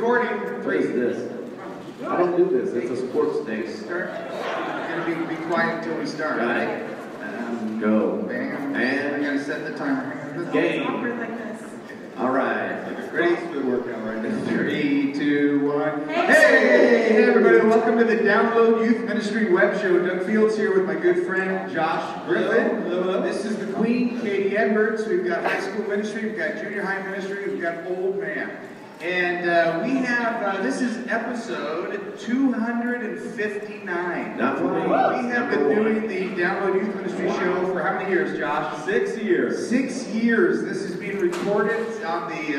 recording. What is this? I don't do this. It's a sports thing. Start. We're going to be quiet until we start. Right. Go. Bam. And we're going to set the timer. Game. All right. Ready for the workout right now. 3, 2, 1. Hey! Hey, everybody. Welcome to the Download Youth Ministry Web Show. Doug Fields here with my good friend Josh Griffin. Hello. This is the Queen, Katie Edwards. We've got high school ministry. We've got junior high ministry. We've got old man. And we have, this is episode 259. Not for me. We have been doing the Download Youth Ministry show for how many years, Josh? 6 years. 6 years. This is being recorded on the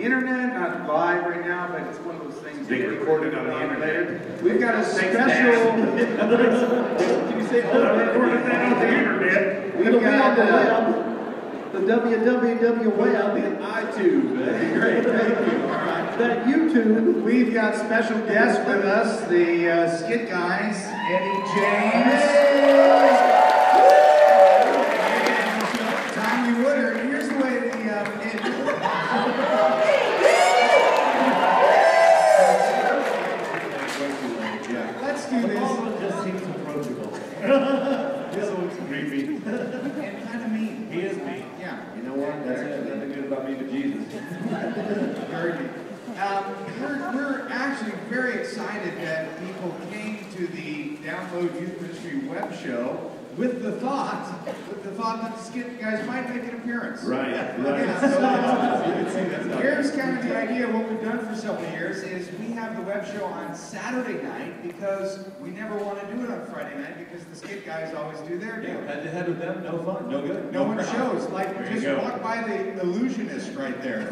internet, not live right now, but it's one of those things being recorded on the internet. We've got a special. Can you say, oh, I recorded that on the internet? We've got the www web, iTunes. Great, thank you. All right. that YouTube. We've got special guests with us, the Skit guys, Eddie James. Tommy Woodard. Here's the way let's do this. Just seems approachable. This looks creepy. And kind of mean. He is mean. Yeah. You know what? That's nothing good about me but Jesus. Very neat. We're actually very excited that people came to the Download Youth Ministry web show with the thought that the Skit guys might make an appearance. Right. Yeah, so, here's kind of the idea. What we've done for several years is we have the web show on Saturday night because we never want to do it on Friday night because the Skit guys always do their deal. Head to head with them, no fun, no good. No one shows. Like, There just you go. walk by the illusionist right there. It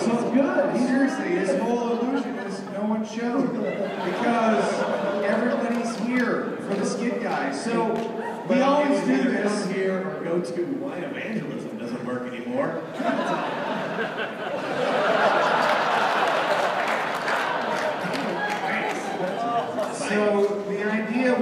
sounds good. Seriously, his whole illusion is no one showed because everybody's here for the Skit guys. So we always do this. Come here or go to why evangelism doesn't work anymore. So the idea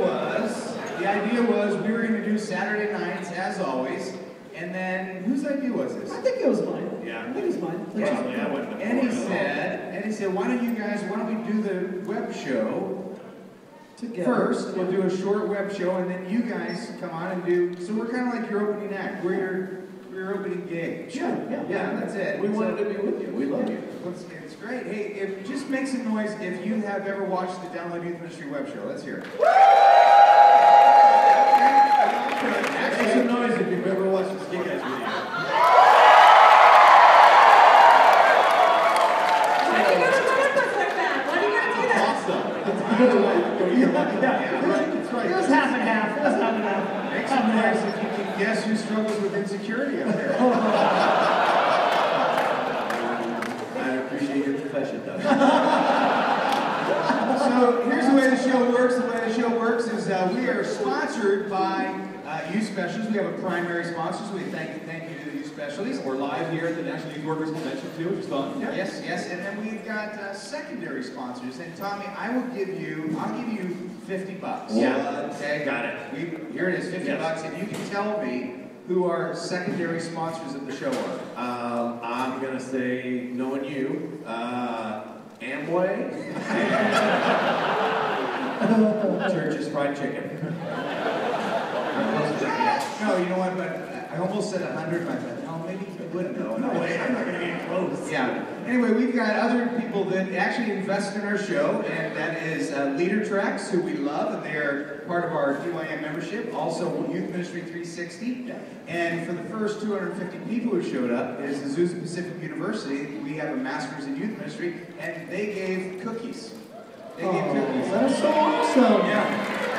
was we were going to do Saturday nights as always, and then whose idea was this? I think it was mine. Yeah. I think it was mine. Personally, I wouldn't have And he thought at all. said, why don't we do the web show Together. first? We'll do a short web show, and then you guys come on and do. So we're kind of like your opening act. We're your opening gig. Yeah, that's it. We wanted to be with you. We love you. It's great. Hey, just make some noise if you have ever watched the Download Youth Ministry web show. Let's hear it. Make some noise if you've ever watched the Skit Guys video. It was half and half. Make some noise if you can guess who struggles with insecurity up there. I appreciate your confession, though. So here's the way the show works. The way the show works is we are sponsored by Youth Specials. We have a primary sponsor, so we thank you to the Youth Specialists. We're live here at the National Youth Workers Convention, too, which is fun. Yes, and then we've got secondary sponsors. And Tommy, I'll give you $50. Yeah. Okay. Got it. Here it is, $50, Yes. and you can tell me who our secondary sponsors of the show are. I'm going to say, knowing you, Amway, and Church's Fried Chicken. No, you know what, but I almost said 100, but I thought, oh, maybe you wouldn't know. No way, I'm not going to get close. Yeah. Anyway, we've got other people that actually invest in our show, and that is Leader Treks, who we love, and they are part of our DYM membership. Also, Youth Ministry 360. And for the first 250 people who showed up is Azusa Pacific University. We have a Master's in Youth Ministry, and they gave cookies. They gave cookies. That's so awesome. Yeah.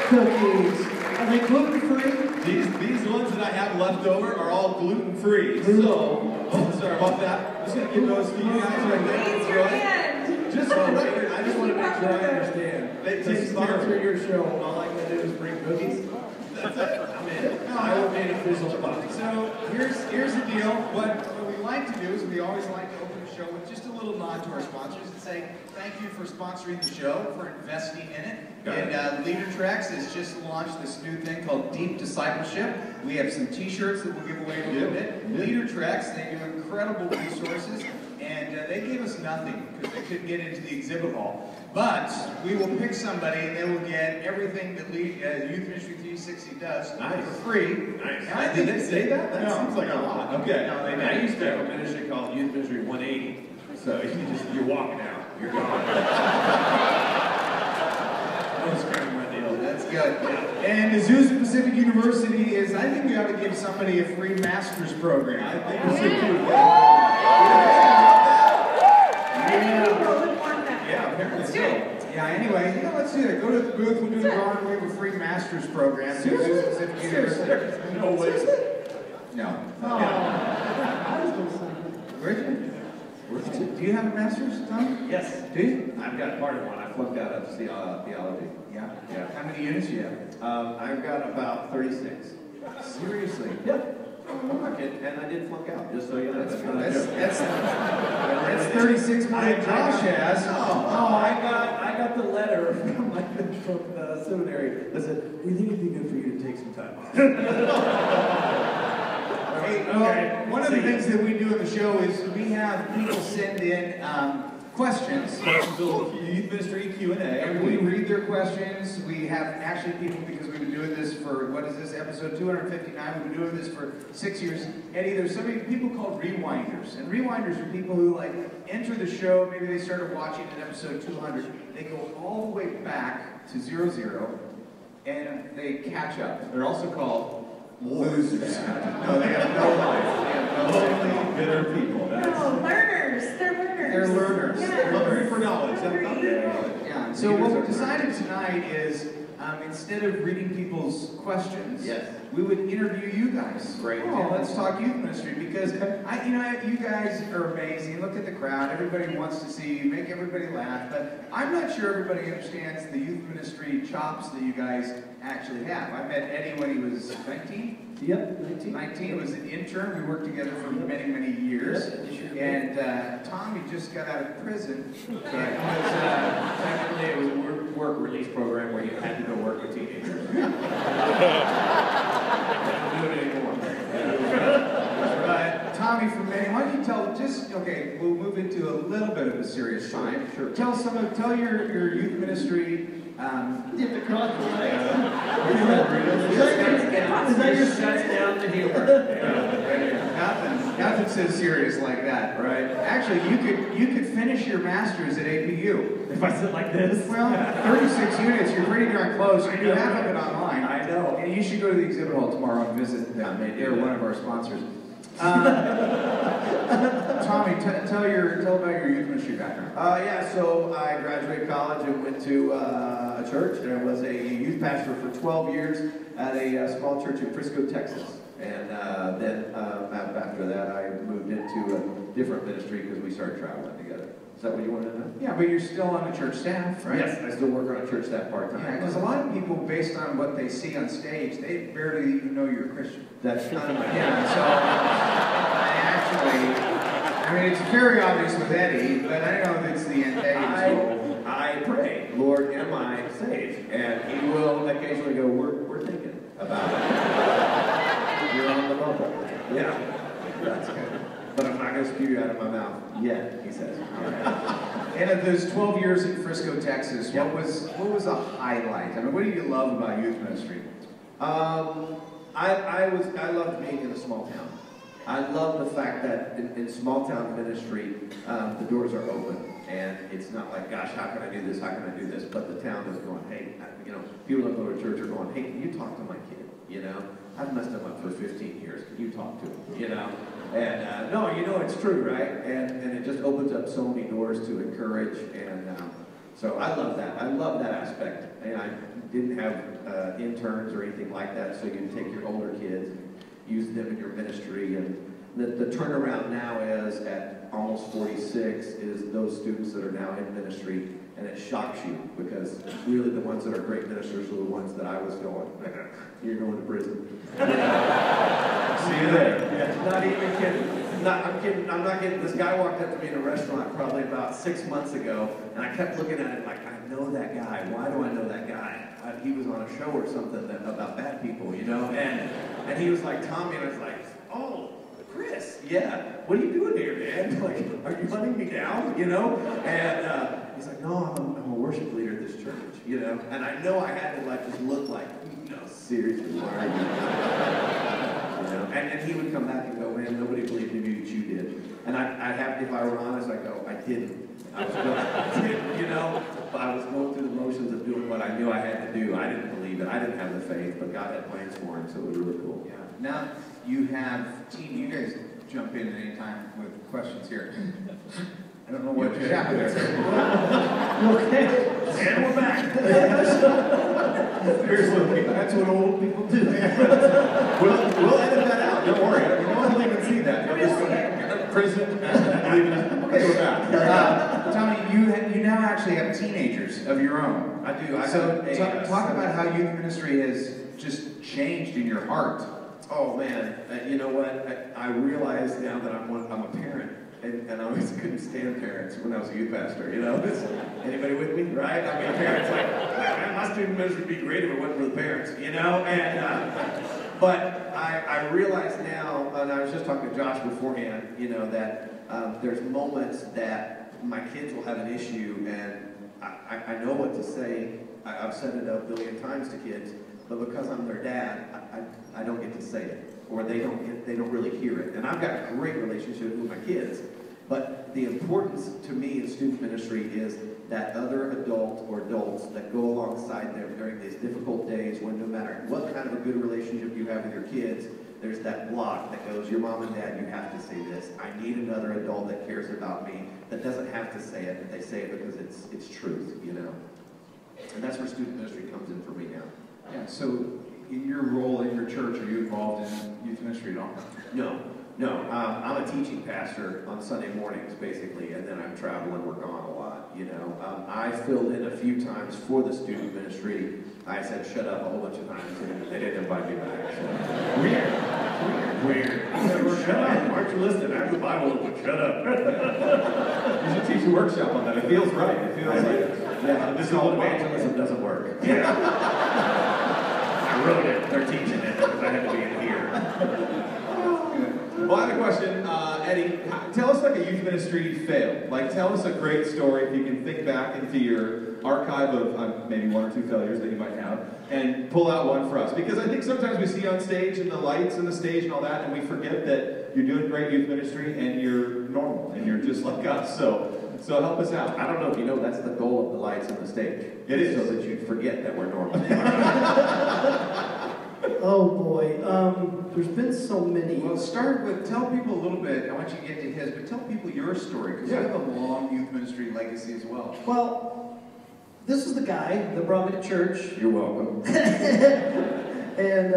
Cookies. Are they gluten-free? These ones that I have left over are all gluten-free. So, sorry about that. I'm just going to give those to you guys right there. Raise your hand. Just for the record, I just want to make sure I understand. To sponsor your show, all I gotta do is bring cookies. That's it. I'm in. I will be an official sponsor. So here's the deal. What we like to do is we always like to open the show with just a little nod to our sponsors and say thank you for sponsoring the show, for investing in it. And Leader Treks has just launched this new thing called Deep Discipleship. We have some T-shirts that we'll give away in a little bit. Leader Treks, they do incredible resources. And and they gave us nothing because they couldn't get into the exhibit hall. But we will pick somebody, and they will get everything that Youth Ministry 360 does for free. Nice. And I think Did they say that? That seems like a lot. Okay. No, they I didn't. used to have a ministry called Youth Ministry 180. So you're walking out. You're gone. That was kind of my deal. That's good. Yeah. And Azusa Pacific University is, I think we ought to give somebody a free master's program. I think we should do that. Yeah, apparently Let's so. do it. Yeah, anyway, let's do that. Go to the booth, we'll do the drawing, we have a free master's program. at Azusa Pacific University. No way. No. Oh. Where'd you? Do you have a master's, Tom? Yes. Do you? I've got part of one. I flunked out of theology. Yeah. Yeah. How many units do you have? I've got about 36. Seriously? Yep. I'm not kidding. And I did flunk out, just so you know. That's not a joke. That's 36 more than Josh has. I got the letter from the seminary that said, we think it'd be good for you to take some time off. Hey, one of the things that we do in the show is we have people send in questions. Youth Ministry Q&A. And we read their questions. We have actually people, because we've been doing this for, what is this, episode 259? We've been doing this for 6 years. Eddie, there's so many people called rewinders. And rewinders are people who, like, enter the show, maybe they started watching at episode 200. They go all the way back to 00, and they catch up. They're also called Losers. No, they have no life. They have no life. Bitter people. No, learners. They're learners. They're learners. Yeah. They're Hungry for knowledge. Yeah. So what we decided tonight is, instead of reading people's questions, Yes. we would interview you guys. Great. And let's talk youth ministry, because you guys are amazing. Look at the crowd. Everybody wants to see you. Make everybody laugh. But I'm not sure everybody understands the youth ministry chops that you guys actually have. I met Eddie when he was 19. Yep, 19. 19. It was an intern. We worked together for many, many years. And Tommy just got out of prison. Technically, it was a work release program where you had to go work with teenagers. Don't do it anymore. Tommy from Maine, why don't you tell, we'll move into a little bit of a serious time. Sure. Tell your youth ministry, Is that your shuts down to humor? nothing so serious like that. Right. Actually, you could finish your master's at APU. If I sit like this? Well, 36 units, you're pretty darn close. You can do I know. half of it online. I know. And you should go to the exhibit hall tomorrow and visit them. They're one of our sponsors. Tommy, tell about your youth ministry background. So I graduated college and went to a church. I was a youth pastor for 12 years at a small church in Frisco, Texas. And then after that, I moved into a different ministry because we started traveling together. Is that what you wanted to know? Yeah, but you're still on the church staff, right? Yes, I still work on a church staff part-time. Yeah, because a lot of people, based on what they see on stage, they barely even know you're a Christian. That's kind of my So it's very obvious with Eddie, but I know that's the antagonist. I pray, Lord, am I saved? And he will occasionally go, we're thinking about it. You're on the bubble. Yeah, that's good. But I'm not going to spew you out of my mouth yet, he says. And of those 12 years in Frisco, Texas, what was a highlight? I mean, what do you love about youth ministry? I loved being in a small town. I love the fact that in small town ministry, the doors are open, and it's not like, gosh, how can I do this? How can I do this? But the town is going, hey, people that go to church are going, hey, can you talk to my kid? I've messed him up for 15 years. Can you talk to him? And no, it's true, right? And it just opens up so many doors to encourage, and so I love that. I love that aspect. And I didn't have interns or anything like that, so you can take your older kids and use them in your ministry. And the turnaround now is at almost 46 is those students that are now in ministry, and it shocks you because really the ones that are great ministers are the ones that I was going, you're going to prison. See you there. Yeah. Not even kidding. I'm kidding. I'm not kidding. This guy walked up to me in a restaurant probably about 6 months ago, and I kept looking at him like, I know that guy. Why do I know that guy? He was on a show or something about bad people, And he was like, Tommy, and I was like, oh, Chris. Yeah. What are you doing here, man? Like, are you hunting me down? You know? And he's like, no, I'm a worship leader at this church. You know? And I know I had to like just look like, no, seriously, why are you? You know? And he would come back and go, man, nobody believed in you that you did. And I have, if I were honest, I go, I didn't. I didn't, you know? But I was going through the motions of doing what I knew I had to do. I didn't believe it. I didn't have the faith, but God had plans for him, so it was really cool. Yeah. Now you have team. You guys jump in at any time with questions here. I don't know what just happened there. Okay. And we're back. Seriously, that's what old people do. We'll edit that out. Don't worry. No one will even see that. You'll just go to prison. Okay, we're back. Tommy, you now actually have teenagers of your own. I do. Talk about how youth ministry has just changed in your heart. Oh man, you know what? I realize now that I'm a parent, and I always couldn't stand parents when I was a youth pastor. You know, anybody with me, right? I mean, parents like, man, my student ministry would be great if it wasn't for the parents, you know. And but I realize now, and I was just talking to Josh beforehand, you know, that there's moments that my kids will have an issue, and I know what to say. I've said it a billion times to kids. But because I'm their dad, I don't get to say it, or they don't really hear it. And I've got a great relationship with my kids, but the importance to me in student ministry is that other adult or adults that go alongside them during these difficult days, when no matter what kind of a good relationship you have with your kids, there's that block that goes, your mom and dad, you have to say this. I need another adult that cares about me, that doesn't have to say it, but they say it because it's truth, you know. And that's where student ministry comes in for me now. Yeah, so in your role in your church, are you involved in youth ministry at all? No. I'm a teaching pastor on Sunday mornings, basically, and then I'm traveling, we're gone a lot, you know. I filled in a few times for the student ministry. I said shut up a whole bunch of times, and they didn't invite me back. So. Weird. Shut up. Why aren't you listening? I have the Bible open. Shut up. You should teach a workshop on that. It feels right. It feels like yeah, this whole evangelism doesn't work. Yeah. I wrote it. They're teaching it because I had to be in here. Well, I have a question, Eddie. Tell us like a youth ministry fail. Like, tell us a great story if you can think back into your archive of maybe one or two failures that you might have, and pull out one for us. Because I think sometimes we see on stage and the lights and the stage and all that, and we forget that you're doing great youth ministry and you're normal and you're just like us. So help us out. I don't know if you know that's the goal of the lights on the stage. It is. So that you forget that we're normal. Oh boy, there's been so many. Well, start with, tell people a little bit, I want you to get to his, but tell people your story, because you have a long youth ministry legacy as well. Well, this is the guy that brought me to church. You're welcome. And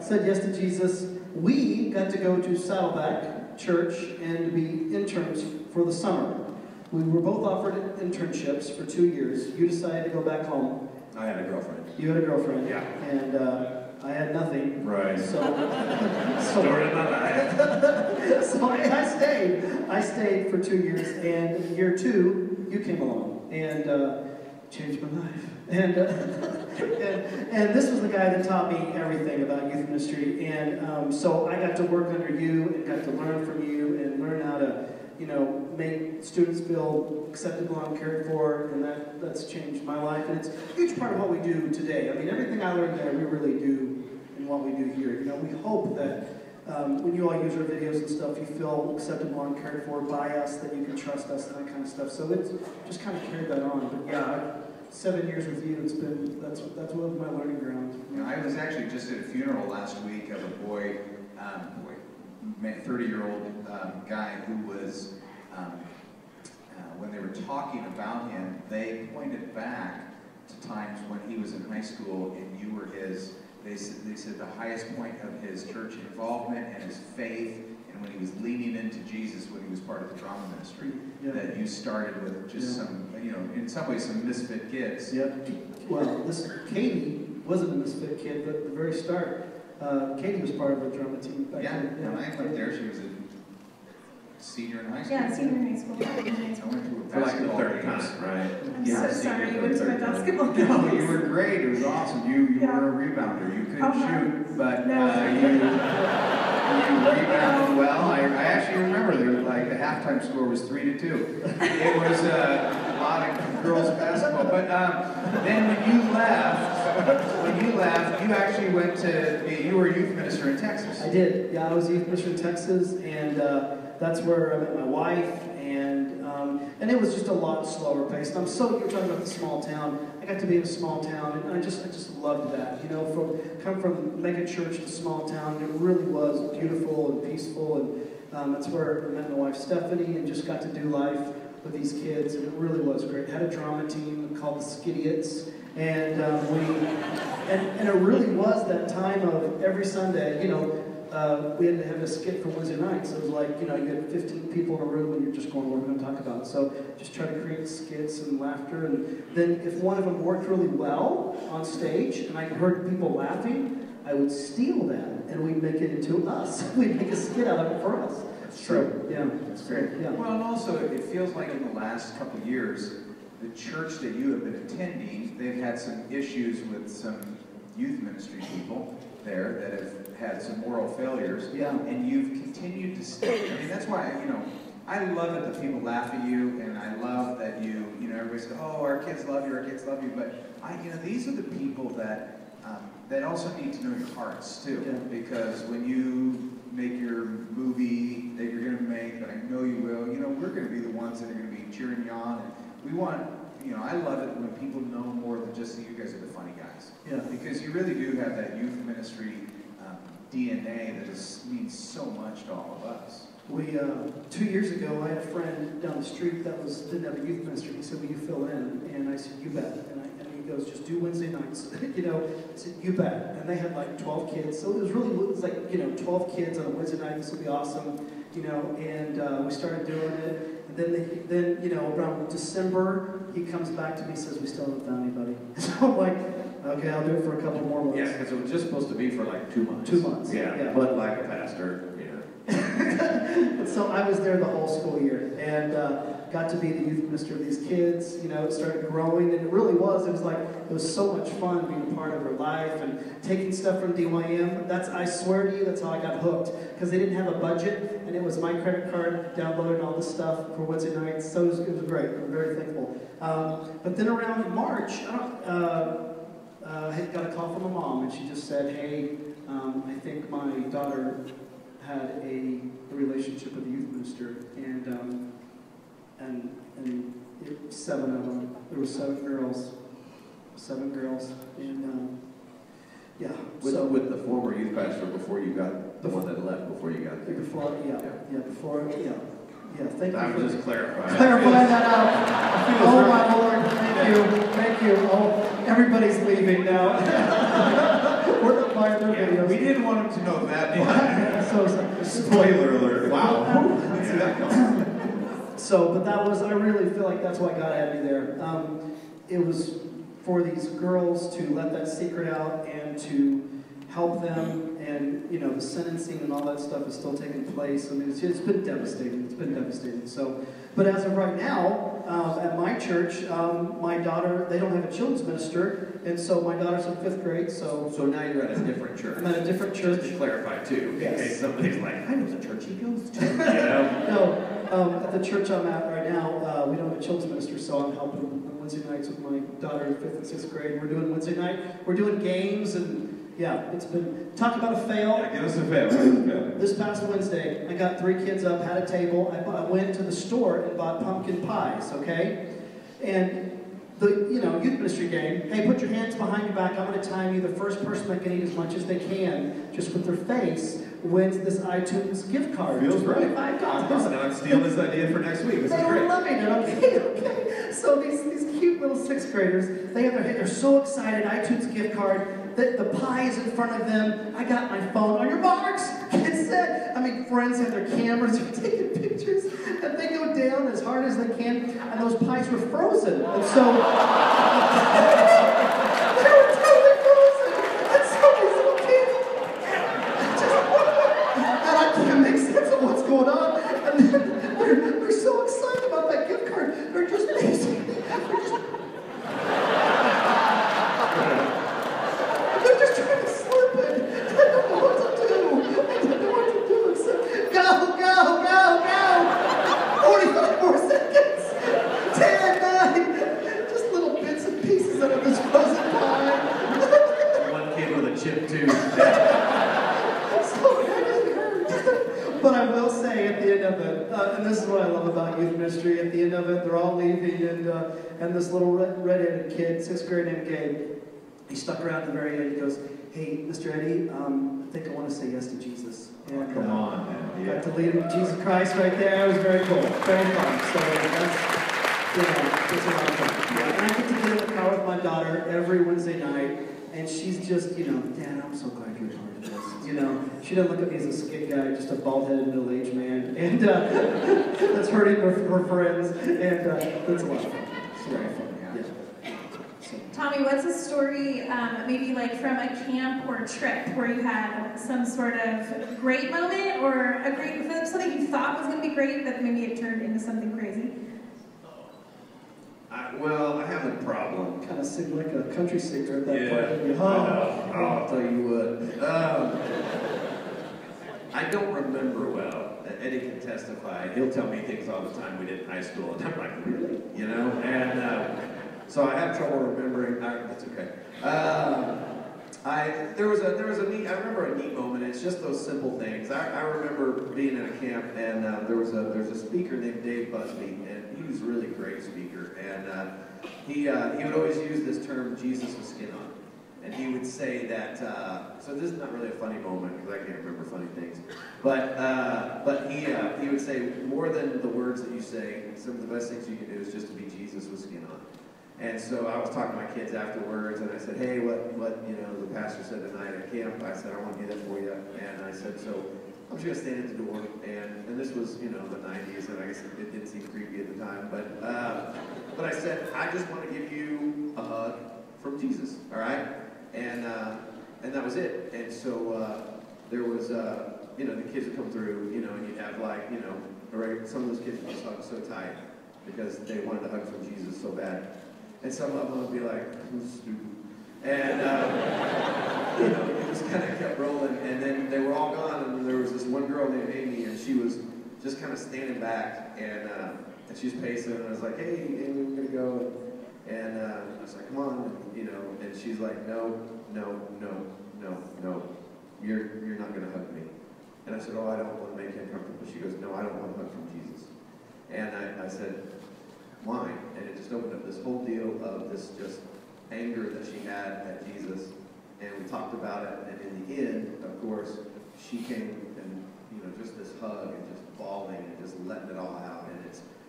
said yes to Jesus. We got to go to Saddleback Church and to be interns for the summer. We were both offered internships for 2 years. You decided to go back home. I had a girlfriend. You had a girlfriend. Yeah. And I had nothing. Right. Story of my life. So I stayed for 2 years, and year 2, you came along and changed my life. And this was the guy that taught me everything about youth ministry. And so I got to work under you and got to learn from you and learn how to, you know, make students feel accepted, belong, cared for, and that's changed my life. And it's a huge part of what we do today. I mean, everything I learned there, we really do in what we do here. You know, we hope that when you all use our videos and stuff, you feel accepted, belong, cared for by us, that you can trust us and that kind of stuff. So it's just kind of carried that on. But yeah, 7 years with you, it's been, that's one of my learning grounds. You know, I was actually just at a funeral last week of a boy, 30-year-old guy who was, when they were talking about him, they pointed back to times when he was in high school and you were his, they said the highest point of his church involvement and his faith, and when he was leaning into Jesus when he was part of the drama ministry, that you started with just some, you know, in some ways some misfit kids. Yep. Well, Katie wasn't a misfit kid, but at the very start, Katie was part of our drama team. When I went there, she was a senior in high school? Yeah, senior in high school. I went to a For like the basketball third game. time, right? I'm Yeah, so sorry senior you went to my third time. basketball game. No, you were great. It was awesome. You Yeah. were a rebounder. You couldn't Oh, no. shoot, but No. you rebounded well. I actually remember there was like the halftime score was 3-2. It was a lot of girls basketball. But then when you left, you actually went to you were a youth minister in Texas. I did. Yeah, I was a youth minister in Texas, and that's where I met my wife, and it was just a lot slower paced. You're talking about the small town. I got to be in a small town, and I just loved that. You know, come from mega church to small town, it really was beautiful and peaceful, and that's where I met my wife Stephanie, and just got to do life with these kids, and it really was great. Had a drama team called the Skit, and and it really was that time of every Sunday, you know, we had to have a skit for Wednesday night, so it was like, you know, you get 15 people in a room and you're just going, what are we going to talk about? So just try to create skits and laughter, and then if one of them worked really well on stage and I heard people laughing, I would steal that and we'd make it into us. We'd make a skit out of it for us. That's true. Yeah. That's great. Yeah. Well, and also it feels like in the last couple of years, the church that you have been attending, they've had some issues with some youth ministry people there that have had some moral failures. Yeah. And you've continued to stay. I mean, that's why, you know, I love it that people laugh at you, and I love that you know, everybody says, oh, our kids love you, our kids love you. But these are the people that that also need to know your hearts too. Yeah. Because when you make your movie that you're going to make, that I know you will, you know, we're going to be the ones that are going to be cheering you on. And we want, you know, I love it when people know more than just that you guys are the funny guys. Yeah. Because you really do have that youth ministry DNA that means so much to all of us. We 2 years ago, I had a friend down the street that didn't have a youth ministry. He said, "Will you fill in?" And I said, "You bet." And he goes, "Just do Wednesday nights." You know, I said, "You bet." And they had like 12 kids, so it was like, you know, 12 kids on a Wednesday night. This will be awesome, you know. And we started doing it. And then you know, around December, he comes back to me and says, "We still haven't found anybody." So I'm like, "Okay, I'll do it for a couple more months." Yeah, because it was just supposed to be for like 2 months. 2 months. Yeah, but like a pastor, you know. And so I was there the whole school year, and got to be the youth minister of these kids. You know, it started growing, and it really was. It was so much fun being a part of their life and taking stuff from DYM. I swear to you, that's how I got hooked, because they didn't have a budget, and it was my credit card downloading all this stuff for Wednesday nights. So it was great. I'm very thankful. But then around March, I had got a call from my mom, and she just said, "Hey, I think my daughter had a relationship with a youth minister, and 7 of them. There were 7 girls, and yeah." With the former youth pastor before you got the one that left before you got there. Before. Thank you. I for was just clarifying. clarifying that out. Oh my Lord, thank you. Oh, everybody's leaving now. We're not buying their videos. We didn't want him to know that. So Spoiler alert. Wow. Let's see that coming. but I really feel like that's why God had me there. It was for these girls to let that secret out and to help them, and you know, the sentencing and all that stuff is still taking place. I mean, it's been devastating. It's been devastating. So, but as of right now, at my church, my daughter, they don't have a children's minister, and so my daughter's in 5th grade. So now you're at a different church. I'm at a different church. Just to clarify too, Yes. in case somebody's like, I know the church he goes to. You know? No, at the church I'm at right now, we don't have a children's minister, so I'm helping on Wednesday nights with my daughter in 5th and 6th grade. We're doing Wednesday night. We're doing games, and yeah, it's been, talk about a fail. Yeah, give us a fail. This past Wednesday, I got 3 kids up, had a table. I went to the store and bought pumpkin pies, okay? And the youth ministry game, hey, put your hands behind your back. I'm going to time you. The first person that can eat as much as they can, just with their face, wins this iTunes gift card. Feels right. $25. Now I'm stealing this idea for next week. This They is were great. loving it. Okay. So these cute little 6th graders, they're so excited. iTunes gift card. The pie is in front of them. I got my phone. On your marks, get set. I mean, friends have their cameras, they're taking pictures, and they go down as hard as they can, and those pies were frozen. And so they were totally frozen. And so these little kids and I can't make sense of what's going on. And then chipped tooth. But I will say at the end of it, and this is what I love about youth ministry, at the end of it, they're all leaving, and this little red-headed kid, 6th grade named Gabe, he stuck around at the very end. He goes, "Hey, Mr. Eddie, I think I want to say yes to Jesus." And, Come on, man. Got to lead him to Jesus Christ right there. It was very cool, very fun. So that's, it's a lot of fun. Yeah, and I get to get in the car with my daughter every Wednesday night, and she's just, Dad, I'm so glad you're part of this. She doesn't look at me as a skit guy, just a bald-headed middle-aged man, and that's hurting her friends, and that's a lot of fun. It's very fun. Tommy, what's a story, maybe like from a camp or a trip, where you had some sort of great moment, or something you thought was going to be great, but maybe it turned into something crazy? I have a problem. Kind of seemed like a country singer at that point. Yeah, I'll tell you what. I don't remember well. Eddie can testify. He'll tell me things all the time we did in high school, and I'm like, really? And so I have trouble remembering. That's okay. There was a neat. I remember a neat moment. It's just those simple things. I remember being at a camp, and there's a speaker named Dave Busby, and he was a really great speaker. And he would always use this term, "Jesus with skin on," and he would say that. So this is not really a funny moment because I can't remember funny things, but he would say, more than the words that you say, some of the best things you can do is just to be Jesus with skin on. And so I was talking to my kids afterwards, and I said, "Hey, what the pastor said tonight at camp?" I said, "I want to do that for you." And I said, "So I'm just going to stand at the door." And this was, the 90s, and I guess it didn't seem creepy at the time. But I said, "I just want to give you a hug from Jesus, all right?" And that was it. And so there was, the kids would come through, and you'd have some of those kids would just hug so tight because they wanted to hug from Jesus so bad. And some of them would be like, "Who's stupid?" And, it just kind of kept rolling. And then they were all gone, and there was this one girl named Amy, and she was just kind of standing back, and she was pacing, and I was like, "Hey, Amy, we're going to go." And I was like, "Come on," and she's like, no, you're not going to hug me. And I said, "Oh, I don't want to make you uncomfortable." She goes, "No, I don't want to hug from Jesus." And I said, "Why?" And it just opened up this whole deal of this just anger that she had at Jesus, and we talked about it, and in the end, of course, she came and, just this hug and just bawling and just letting it all out, and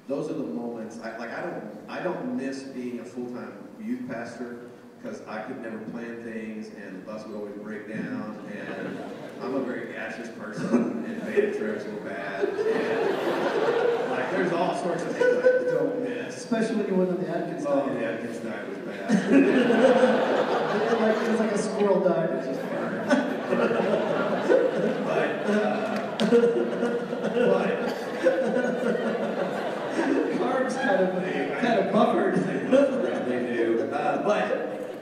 those are the moments, I don't miss being a full-time youth pastor, because I could never plan things, and the bus would always break down, and I'm a very gaseous person, and band trips were bad, and there's all sorts of things I don't miss. Especially when you went on the Atkins diet. Oh, the Atkins diet was bad. It was like a squirrel diet. It's just carbs kind of buffered. They do. But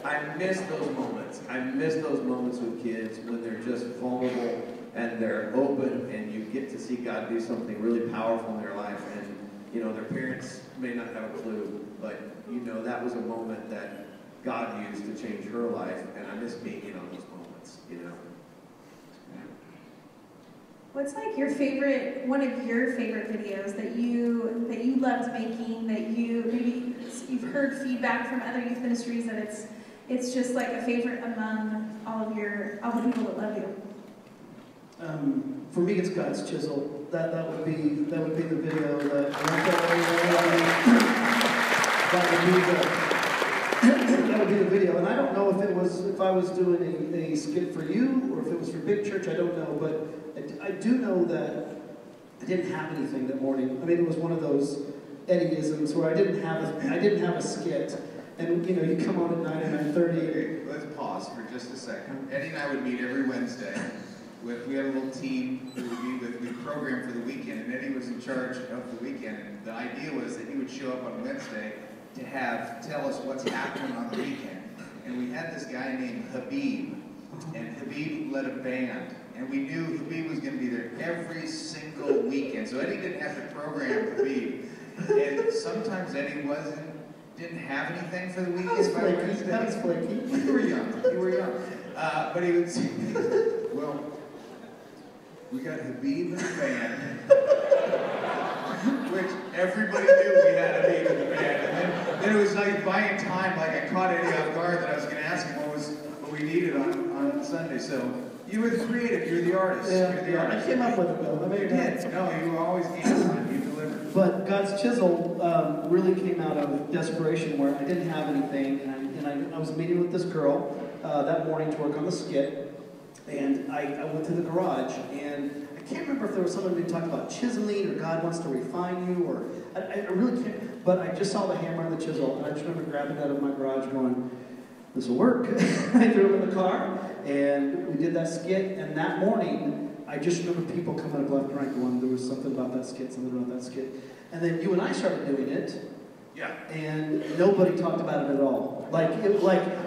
I miss those moments. I miss those moments with kids when they're just vulnerable and they're open, and you get to see God do something really powerful in their life, and their parents may not have a clue, but that was a moment that God used to change her life, and I miss being in on those moments. What's like one of your favorite videos that you loved making, that you've heard feedback from other youth ministries that it's just like a favorite among all the people that love you? For me, it's God's Chisel. That would be the video that would be the video. And I don't know if I was doing a skit for you or if it was for Big Church. I don't know, but I do know that I didn't have anything that morning. I mean, it was one of those Eddie-isms where I didn't have a skit. And you come on at 9 and 9:30. Okay, let's pause for just a second. Eddie and I would meet every Wednesday. We had a little team who would meet with, we programmed for the weekend, and Eddie was in charge of the weekend. And the idea was that he would show up on Wednesday to tell us what's happening on the weekend. And we had this guy named Habib, and Habib led a band. And we knew Habib was going to be there every single weekend. So Eddie didn't have to program Habib. And sometimes Eddie didn't have anything for the weekend. That was flaky. You were young. But he would say, well, we got Habib in the band, which everybody knew we had Habib in the band. And then it was like buying time, like I caught Eddie off guard that I was going to ask him what we needed on Sunday. So you were the creative, you're the artist. Yeah, You're the artist. I came up with it though. I You mean, did. No, you were always game time. You delivered. But God's chisel really came out of desperation where I didn't have anything, and I was meeting with this girl that morning to work on the skit, and I went to the garage, and I can't remember if there was something we talked about chiseling or God wants to refine you, or I really can't, but I just saw the hammer and the chisel, and I just remember grabbing that out of my garage going, this will work. I threw it in the car, and we did that skit, and that morning, I just remember people coming up left and right going, there was something about that skit, something about that skit. And then you and I started doing it, Yeah. and nobody talked about it at all. Like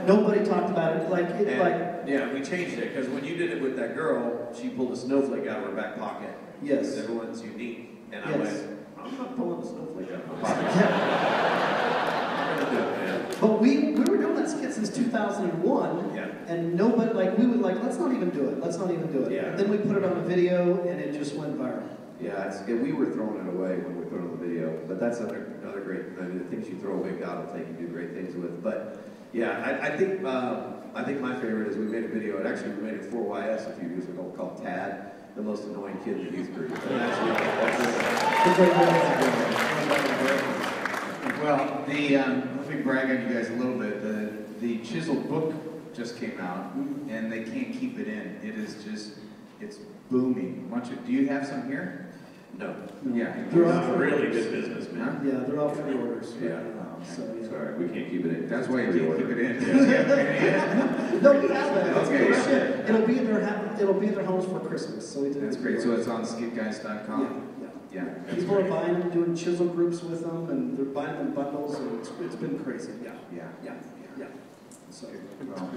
nobody talked about it. Yeah, we changed it, because when you did it with that girl, she pulled a snowflake out of her back pocket. Yes. Everyone's unique. And I Yes. went, I'm not pulling the snowflake out of my pocket. I'm going to do it, man. But we were doing that skit since 2001, Yeah. and nobody, we would let's not even do it, let's not even do it. Yeah. Then we put it on a video, and it just went viral. Yeah, we were throwing it away when we put it on the video, but that's another great, the things you throw away, God will take and do great things with. But yeah, I think my favorite is we made a video, and actually we made it for YS a few years ago called Tad, the most annoying kid in the youth group. And Well, let me brag on you guys a little bit. The Chisel book just came out, and they can't keep it in. It is just, it's booming. Do you have some here? No. Yeah. They're all It's a really good business, man. Yeah, they're all free orders. Yeah. So, yeah. Sorry, we can't keep it in. That's why you can't keep it in. No, we have that. Okay. It'll be in their homes for Christmas. So we did. That's great. So it's on skitguys.com. Yeah. Yeah. People are buying them, doing chisel groups with them, and they're buying them in bundles, and it's been crazy. Yeah. So, Well,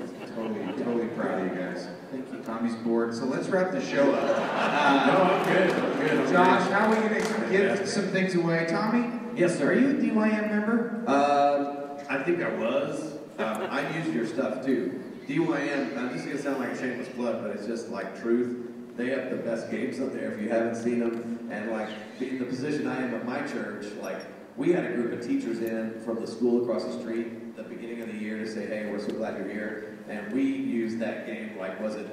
totally proud of you guys. thank you. Tommy's bored, so let's wrap the show up. No, I'm good. Josh, how are we going to give some things away? Tommy? Yes, sir. Are you a DYM member? I think I was. I used your stuff too. DYM, I'm just going to sound like a shameless plug, but it's just like truth. They have the best games up there if you haven't seen them. And like in the position I am at my church, like we had a group of teachers in from the school across the street at the beginning of the year to say, hey, we're so glad you're here. And we used that game, like was it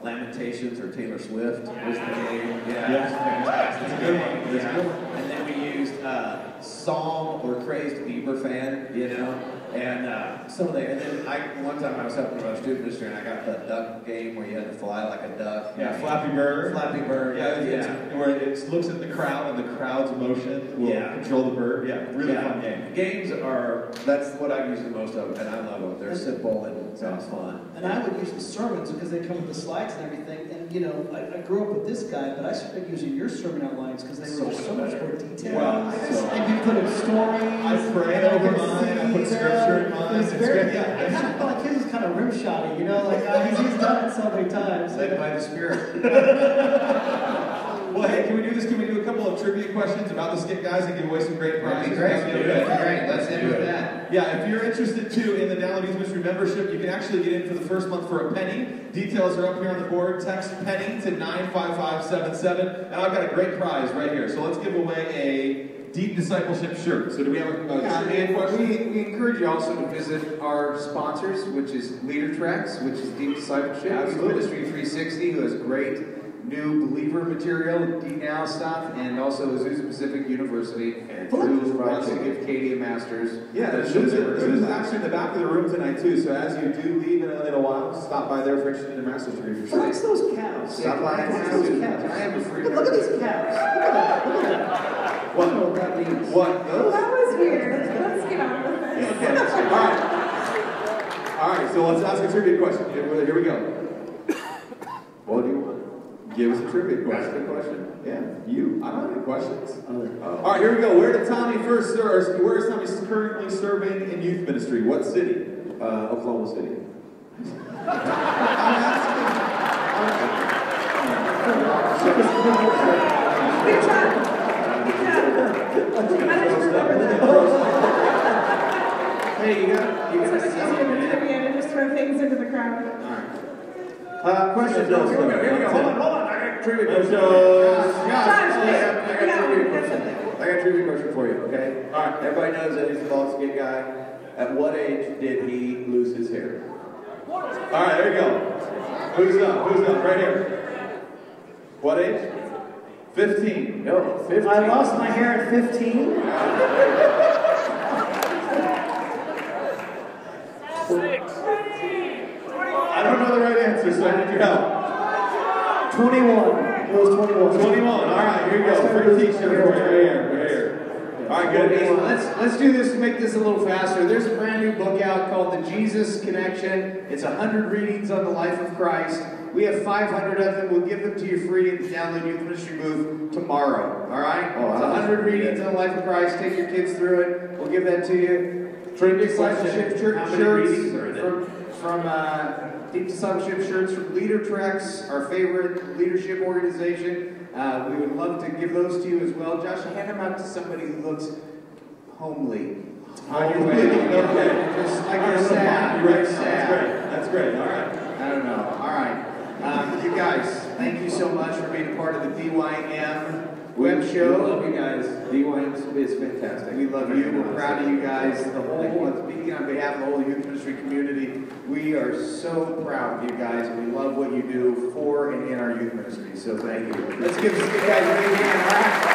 Lamentations or Taylor Swift was the game? Yeah, Yes. fantastic. That's a good one. Yeah. And then we used Psalm or Crazed Bieber fan, you know? And and then one time I was helping our student minister and I got the duck game where you had to fly like a duck. Yeah, Flappy Bird. Flappy Bird. Where it looks at the crowd and the crowd's emotion will control the bird. Yeah, really fun game. Games that's what I use the most of, and I love them. They're simple and it sounds fun. And I would use the sermons because they come with the slides and everything. And I grew up with this guy, but I started using your sermon outlines because they were so much more detailed. Wow. And you put in stories. I pray over mine. I put scripture in mine. It's very, I kind of felt like his was kind of rim-shotty, he's done it so many times. Led by the Spirit. Well, hey, can we do this? Can we do a couple of trivia questions about the Skit Guys and give away some great prizes? That'd be great. Let's end with that. Yeah, if you're interested too in the Download Youth Ministry membership, you can actually get in for the first month for a penny. Details are up here on the board. Text penny to 95577, and I've got a great prize right here. So let's give away a Deep Discipleship shirt. So do we have a trivia question? We encourage you also to visit our sponsors, which is Leader Tracks, which is Deep Discipleship, Youth Ministry 360, who has great new believer material, D-Now stuff, and also Azusa Pacific University, who wants to give Katie a master's. Yeah, Azusa is actually in the back of the room tonight too, so as you do leave in a while, stop by there for interested in a master's degree for sure. Flex those cows. Stop by and Flex have those it. cows. Can I have a free Look at these cows. Look at that. I don't know what that means. What? Well, that was weird. Let's get on with it. Okay, all right, so let's ask a trivia question. Here we go. What do you want? Give us a trivia question. That's a good question. Yeah, you. I don't have any questions. Oh. All right, here we go. Where is Tommy currently serving in youth ministry? What city? Oklahoma City. I'm asking. Good job. I don't remember that. Hey, you got It's easier to trivia to just throw things into the crowd. All right. Questions? No, here we go. Hold on. I got a trivia question. I got a trivia question for you, okay? All right. Everybody knows that he's the bald Skit guy. At what age did he lose his hair? All right, there you go. Who's up? Right here. What age? 15. No, 15. I lost my hair at 15. I don't know the right answer, so I need your help. 21. It was 21. 21. All right, here you go. Free t-shirt for you right here. All right, good. Hey, let's do this to make this a little faster. There's a brand new book out called The Jesus Connection. It's 100 readings on the life of Christ. We have 500 of them. We'll give them to you free at the Download Youth Ministry booth tomorrow. All right? It's 100 readings on the life of Christ. Take your kids through it. We'll give that to you. Deep Discipleship shirts from Deep Discipleship shirts from Leader Treks, our favorite leadership organization. We would love to give those to you as well. Josh, hand them out to somebody who looks homely. On your way. Okay. Just like you're sad. You're sad. That's great. All right. I don't know. All right. You guys, thank you so much for being a part of the DYM web show. We love you guys. DYM is fantastic. We love you. We're proud of you guys. The whole, speaking on behalf of the whole youth ministry community, we are so proud of you guys, and we love what you do for and in our youth ministry. So thank you. Let's give these guys a big hand. All right.